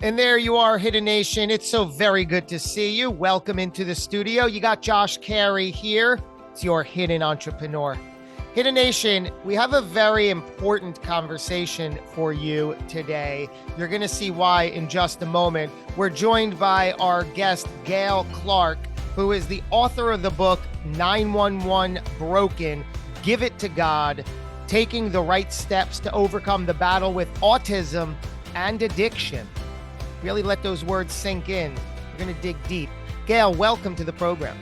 And there you are, Hidden Nation. It's so very good to see you. Welcome into the studio. You got Josh Cary here. It's your hidden entrepreneur. Hidden Nation, we have a very important conversation for you today. You're going to see why in just a moment. We're joined by our guest, Gail Clark, who is the author of the book 911 Broken, Give It to God, Taking the Right Steps to Overcome the Battle with Autism and Addiction. Really let those words sink in. We're going to dig deep. Gail, welcome to the program.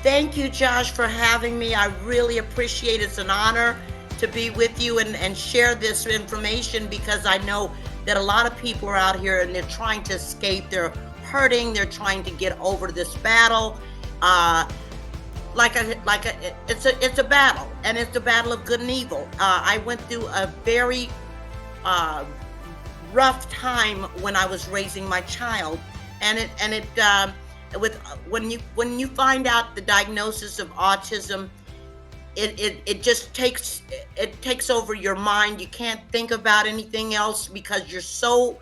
Thank you, Josh, for having me. I really appreciate it. It's an honor to be with you and share this information, because I know that a lot of people are out here and they're trying to escape. They're hurting. They're trying to get over this battle. It's a battle, and it's a battle of good and evil. I went through a very rough time when I was raising my child, when you find out the diagnosis of autism, it just takes over your mind. You can't think about anything else because you're so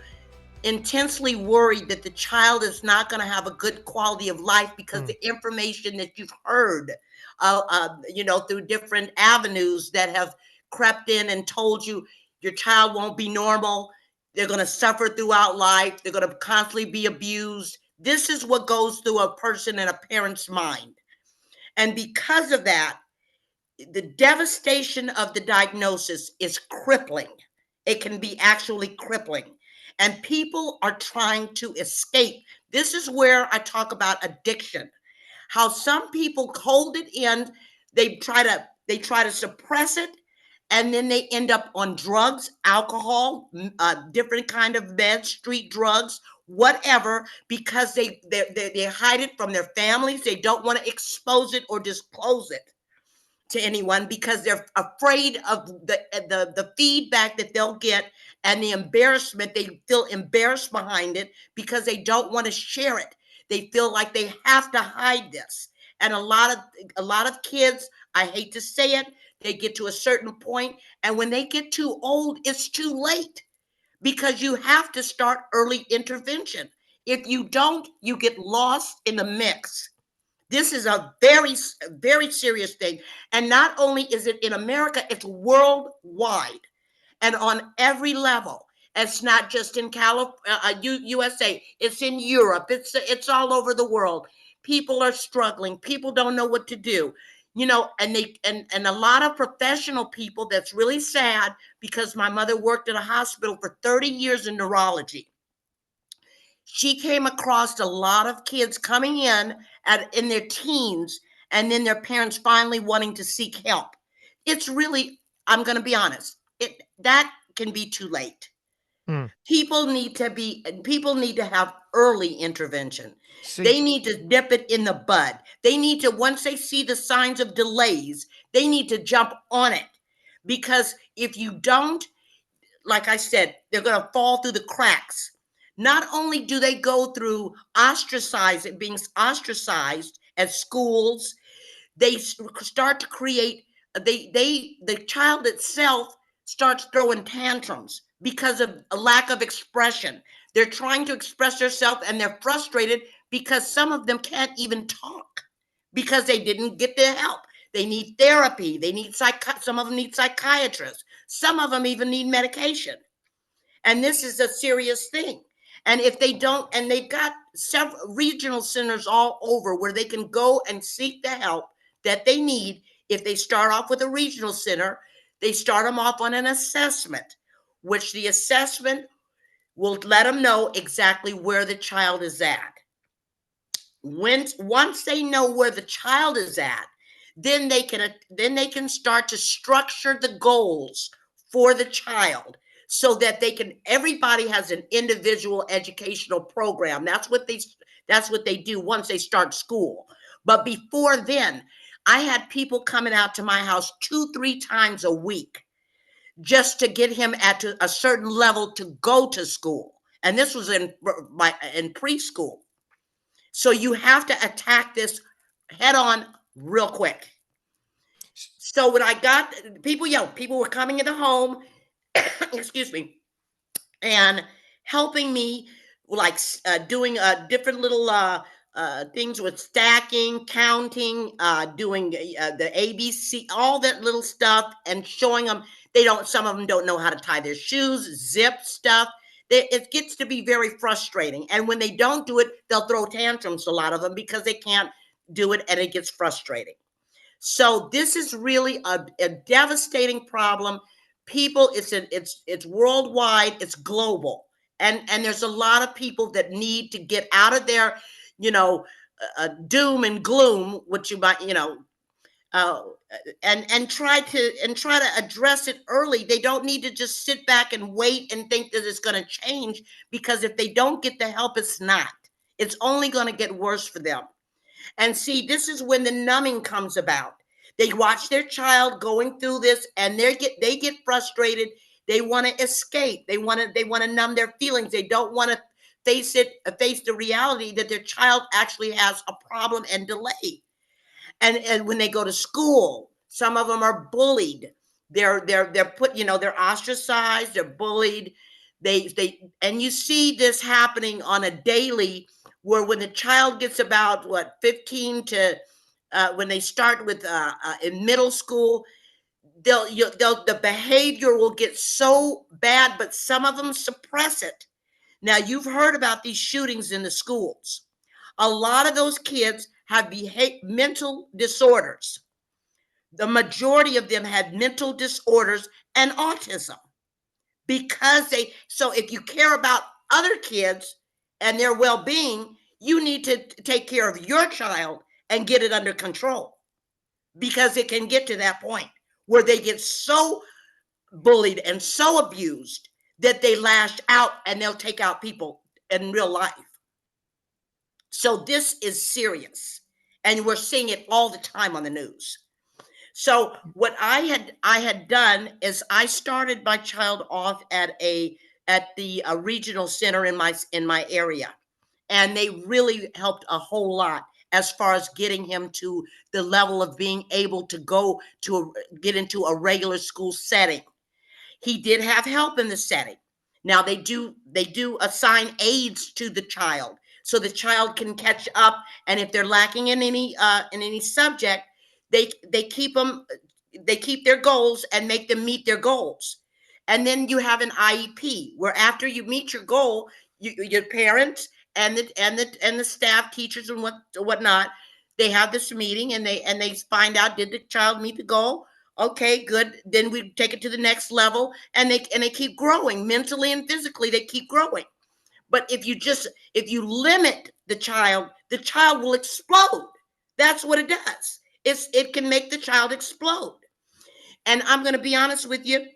intensely worried that the child is not going to have a good quality of life because the information that you've heard, through different avenues that have crept in and told you your child won't be normal. They're going to suffer throughout life. They're going to constantly be abused. This is what goes through a person and a parent's mind. And because of that, the devastation of the diagnosis is crippling. It can be actually crippling. And people are trying to escape. This is where I talk about addiction. How some people hold it in, they try to suppress it, and then they end up on drugs, alcohol, different kind of meds, street drugs, whatever, because they hide it from their families. They don't want to expose it or disclose it to anyone because they're afraid of the feedback that they'll get and the embarrassment. They feel embarrassed behind it because they don't want to share it. They feel like they have to hide this. And a lot of kids, I hate to say it, they get to a certain point, and when they get too old, it's too late, because you have to start early intervention. If you don't, you get lost in the mix. This is a very, very serious thing. And not only is it in America, it's worldwide and on every level. It's not just in USA. It's in Europe. It's all over the world. People are struggling. People don't know what to do. And a lot of professional people, that's really sad, because my mother worked in a hospital for 30 years in neurology. She came across a lot of kids coming in their teens, and then their parents finally wanting to seek help. It's really, I'm going to be honest, that can be too late. People need to have early intervention. They need to nip it in the bud. They need to, once they see the signs of delays, they need to jump on it. Because if you don't, like I said, they're going to fall through the cracks. Not only do they go through being ostracized at schools, they start to create, the child itself starts throwing tantrums because of a lack of expression. They're trying to express themselves, and they're frustrated because some of them can't even talk because they didn't get their help. They need therapy. They need some of them need psychiatrists. Some of them even need medication. And this is a serious thing. And if they don't, and they've got several regional centers all over where they can go and seek the help that they need. If they start off with a regional center, they start them off on an assessment, which the assessment will let them know exactly where the child is at. Once they know where the child is at, then they can start to structure the goals for the child, so that everybody has an individual educational program. That's what they do once they start school. But before then, I had people coming out to my house 2-3 times a week just to get him at a certain level to go to school. And this was in preschool. So you have to attack this head on real quick. So when I got people were coming in the home, excuse me, and helping me like doing different little things with stacking, counting, doing the ABC, all that little stuff, and showing them. Some of them don't know how to tie their shoes, zip stuff. It gets to be very frustrating. And when they don't do it, they'll throw tantrums, a lot of them, because they can't do it, and it gets frustrating. So this is really a devastating problem. People, it's worldwide, it's global. And there's a lot of people that need to get out of their, doom and gloom, which you might, uh, and try to address it early. They don't need to just sit back and wait and think that it's going to change, because if they don't get the help, it's not. It's only going to get worse for them. And see, this is when the numbing comes about. They watch their child going through this, and they get frustrated. They want to escape. They want to numb their feelings. They don't want to face the reality that their child actually has a problem and delay. And when they go to school, some of them are bullied. They're put, they're ostracized, they're bullied. And you see this happening on a daily, where when the child gets about 15 to when they start with in middle school, the behavior will get so bad, but some of them suppress it. Now, you've heard about these shootings in the schools. A lot of those kids have mental disorders. The majority of them had mental disorders and autism, so if you care about other kids and their well-being, you need to take care of your child and get it under control, because it can get to that point where they get so bullied and so abused that they lash out, and they'll take out people in real life. So this is serious, and we're seeing it all the time on the news. So what I had done is I started my child off at the regional center in my area, and they really helped a whole lot as far as getting him to the level of being able to get into a regular school setting. He did have help in the setting. Now they do assign aides to the child, so the child can catch up, and if they're lacking in any subject, they keep their goals and make them meet their goals. And then you have an IEP, where after you meet your goal, your parents and the staff, teachers and whatnot, they have this meeting, and they find out, did the child meet the goal? Okay, good. Then we take it to the next level, and they keep growing mentally and physically. They keep growing. But if you limit the child will explode. That's what it does. It can make the child explode. And I'm going to be honest with you.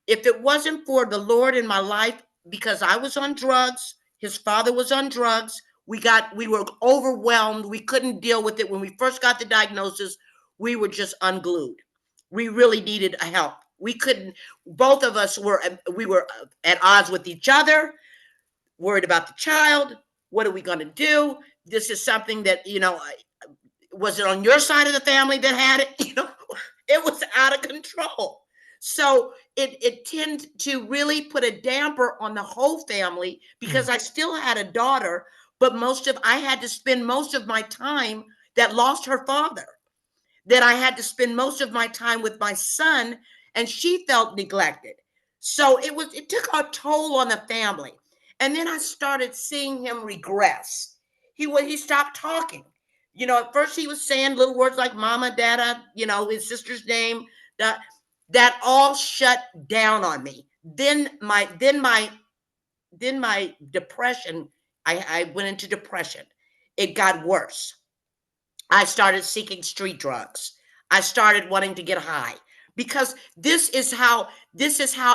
If it wasn't for the Lord in my life, because I was on drugs, his father was on drugs, we were overwhelmed. We couldn't deal with it. When we first got the diagnosis, we were just unglued. We really needed help. We couldn't, both of us were at odds with each other, worried about the child. What are we going to do? This is something that, was it on your side of the family that had it? It was out of control. So it tended to really put a damper on the whole family, because I still had a daughter, but I had to spend most of my time that lost her father. That I had to spend most of my time with my son, and she felt neglected. So it took a toll on the family. And then I started seeing him regress. He stopped talking. At first he was saying little words like mama, dada, his sister's name. That all shut down on me. Then my depression, I went into depression. It got worse. I started seeking street drugs. I started wanting to get high, because this is how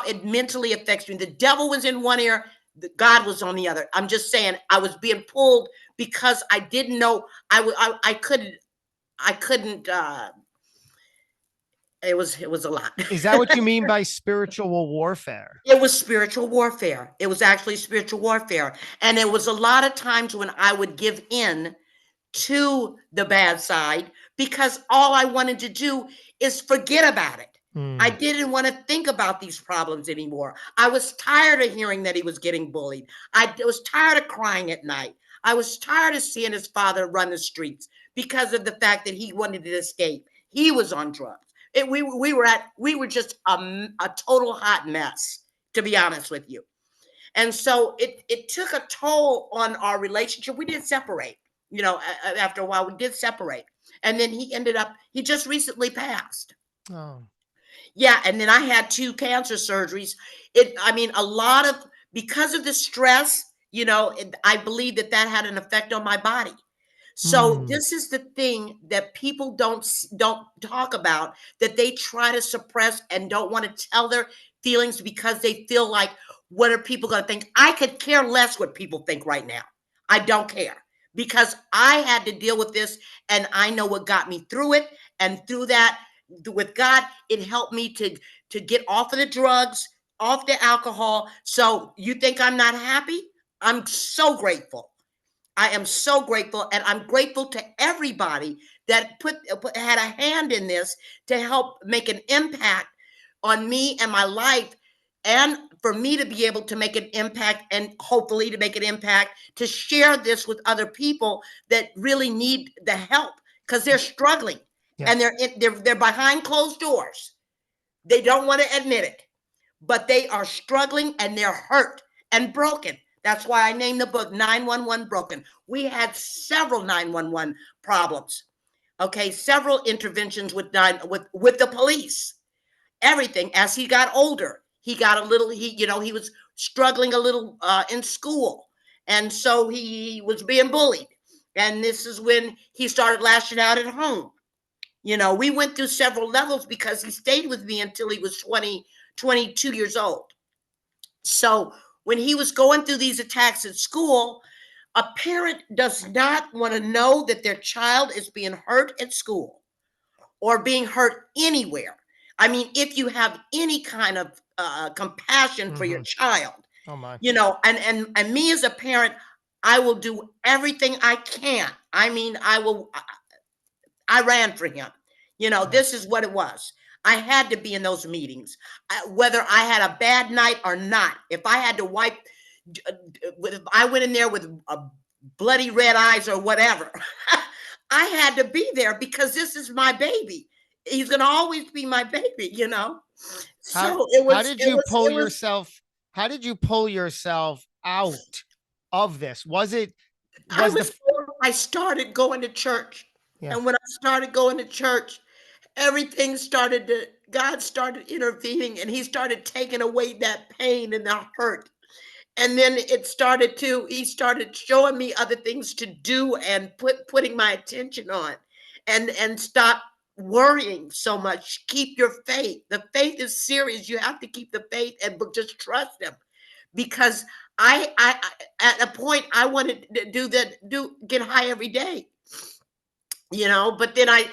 it mentally affects me. The devil was in one ear, God was on the other. I'm just saying, I was being pulled because I didn't know. I couldn't. It was a lot. Is that what you mean by spiritual warfare? It was spiritual warfare. It was actually spiritual warfare. And there was a lot of times when I would give in to the bad side, because all I wanted to do is forget about it. I Mm. didn't want to think about these problems anymore. I was tired of hearing that he was getting bullied. I was tired of crying at night. I was tired of seeing his father run the streets because of the fact that he wanted to escape. He was on drugs. We were just a total hot mess, to be honest with you. And so it took a toll on our relationship. We did separate, after a while we did separate. And then he just recently passed. Oh. Yeah, and then I had 2 cancer surgeries. I mean, a lot of, because of the stress, I believe that had an effect on my body. So Mm. this is the thing that people don't talk about, that they try to suppress and don't want to tell their feelings because they feel like, what are people going to think? I could care less what people think right now. I don't care, because I had to deal with this, and I know what got me through it. And through that, with God, it helped me to get off of the drugs, off the alcohol. So you think I'm not happy? I'm so grateful. I am so grateful, and I'm grateful to everybody that had a hand in this to help make an impact on me and my life, and for me to be able to make an impact, and hopefully to make an impact to share this with other people that really need the help, because they're struggling, and Yes. they're behind closed doors. They don't want to admit it, but they are struggling, and they're hurt and broken. That's why I named the book 911 Broken. We had several 911 problems. Okay, several interventions with the police. Everything. As he got older, he got a little, he was struggling a little in school. And so he was being bullied. And this is when he started lashing out at home. We went through several levels because he stayed with me until he was 22 years old. So when he was going through these attacks at school, a parent does not want to know that their child is being hurt at school or being hurt anywhere. I mean, if you have any kind of compassion for your Mm-hmm. child, Oh my. and me as a parent, I will do everything I can. I mean, I ran for him. This is what it was. I had to be in those meetings, whether I had a bad night or not. If I had to wipe, if I went in there with bloody red eyes or whatever, I had to be there because this is my baby. He's gonna always be my baby. How So it how was, did you pull yourself how did you pull yourself out of this? I Was the was, I started going to church. Yeah. And when I started going to church, God started intervening, and he started taking away that pain and the hurt. And then he started showing me other things to do, and putting my attention on, and stop worrying so much. Keep your faith. The faith is serious. You have to keep the faith and just trust him, because at a point I wanted to get high every day, but then I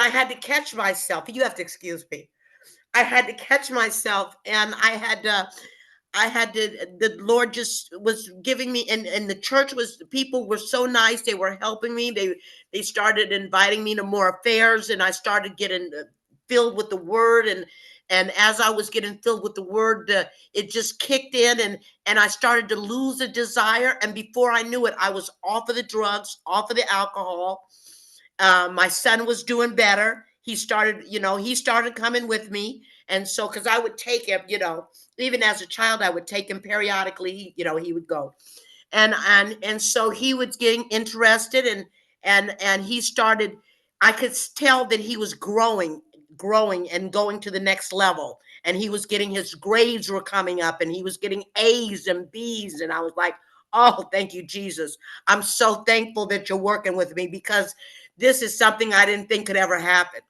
had to catch myself. You have to excuse me. I had to catch myself, and the Lord just was giving me, and the church the people were so nice. They were helping me. They started inviting me to more affairs, and I started getting filled with the word. And as I was getting filled with the word, it just kicked in, and I started to lose the desire. And before I knew it, I was off of the drugs, off of the alcohol. My son was doing better. He started coming with me. And so, because I would take him, even as a child, I would take him periodically. He would go, and so he was getting interested, and he started. I could tell that he was growing and going to the next level. And he was getting, his grades were coming up, and he was getting A's and B's. And I was like, oh, thank you, Jesus. I'm so thankful that you're working with me, because this is something I didn't think could ever happen,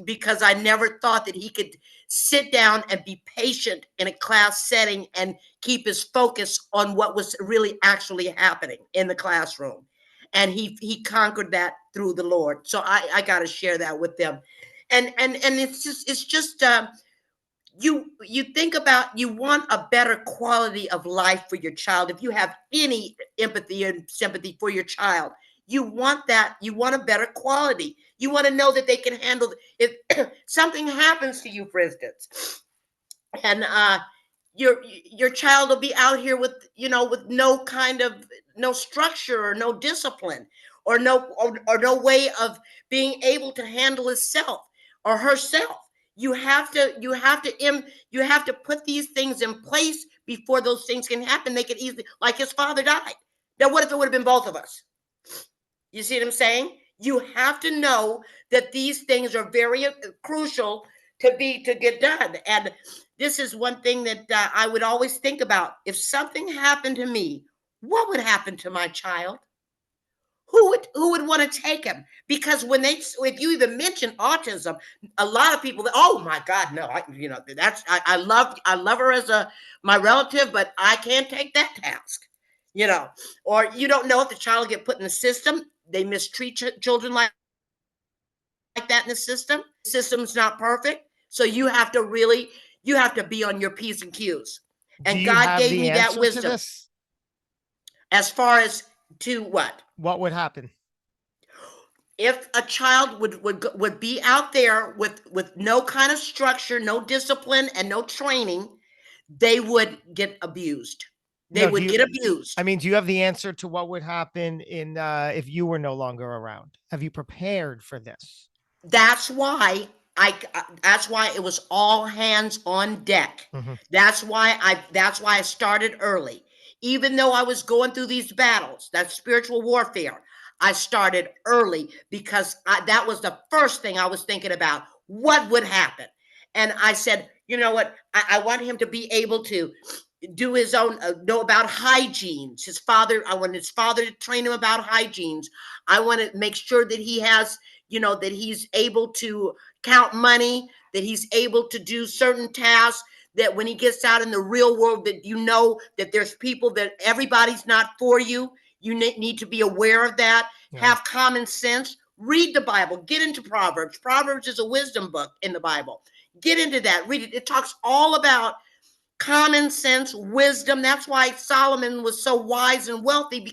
because I never thought that he could sit down and be patient in a class setting and keep his focus on what was really actually happening in the classroom. And he conquered that through the Lord. So I got to share that with them. And it's just you think about, you want a better quality of life for your child. If you have any empathy and sympathy for your child, You want that. You want a better quality. You want to know that they can handle if something happens to you, for instance, and your child will be out here with with no structure or no discipline or no way of being able to handle himself or herself. You have to put these things in place before those things can happen. They can easily, like his father died. Now what if it would have been both of us? You see what I'm saying? You have to know that these things are very crucial to get done. And this is one thing that I would always think about. If something happened to me, what would happen to my child? Who would want to take him? Because if you even mention autism, a lot of people, oh my God, no, I love her as my relative, but I can't take that task. Or you don't know if the child get put in the system. They mistreat children like that in the system. The system's not perfect. So you have to be on your P's and Q's. And God gave me that wisdom. To this? As far as to what? What would happen? If a child would be out there with no kind of structure, no discipline, and no training, they would get abused. They would get abused. I mean, do you have the answer to what would happen if you were no longer around? Have you prepared for this? That's why it was all hands on deck. Mm-hmm. That's why I started early. Even though I was going through these battles, that spiritual warfare, I started early because that was the first thing I was thinking about. What would happen? And I said, you know what? I want him to be able to do his own, know about hygienes. I want his father to train him about hygienes. I want to make sure that he has, that he's able to count money, that he's able to do certain tasks, that when he gets out in the real world, that that there's people, that everybody's not for you. You need to be aware of that. Yeah. Have common sense. Read the Bible. Get into Proverbs. Proverbs is a wisdom book in the Bible. Get into that. Read it. It talks all about common sense, wisdom. That's why Solomon was so wise and wealthy,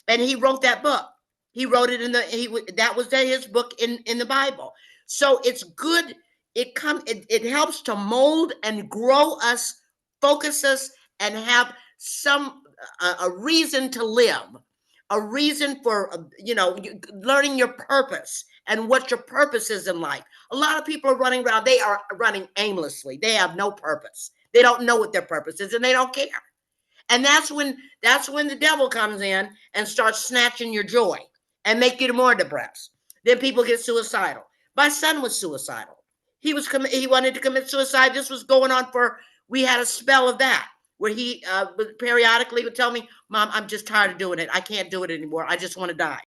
and he wrote that book. He wrote it that was his book in the Bible. So it's good. It helps to mold and grow us, focus us, and have a reason to live, a reason for learning your purpose and what your purpose is in life. A lot of people are running around. They are running aimlessly. They have no purpose. They don't know what their purpose is, and they don't care. And that's when the devil comes in and starts snatching your joy and make you more depressed. Then people get suicidal. My son was suicidal. He wanted to commit suicide. This was going on we had a spell of that, where he periodically would tell me, Mom, I'm just tired of doing it. I can't do it anymore. I just want to die.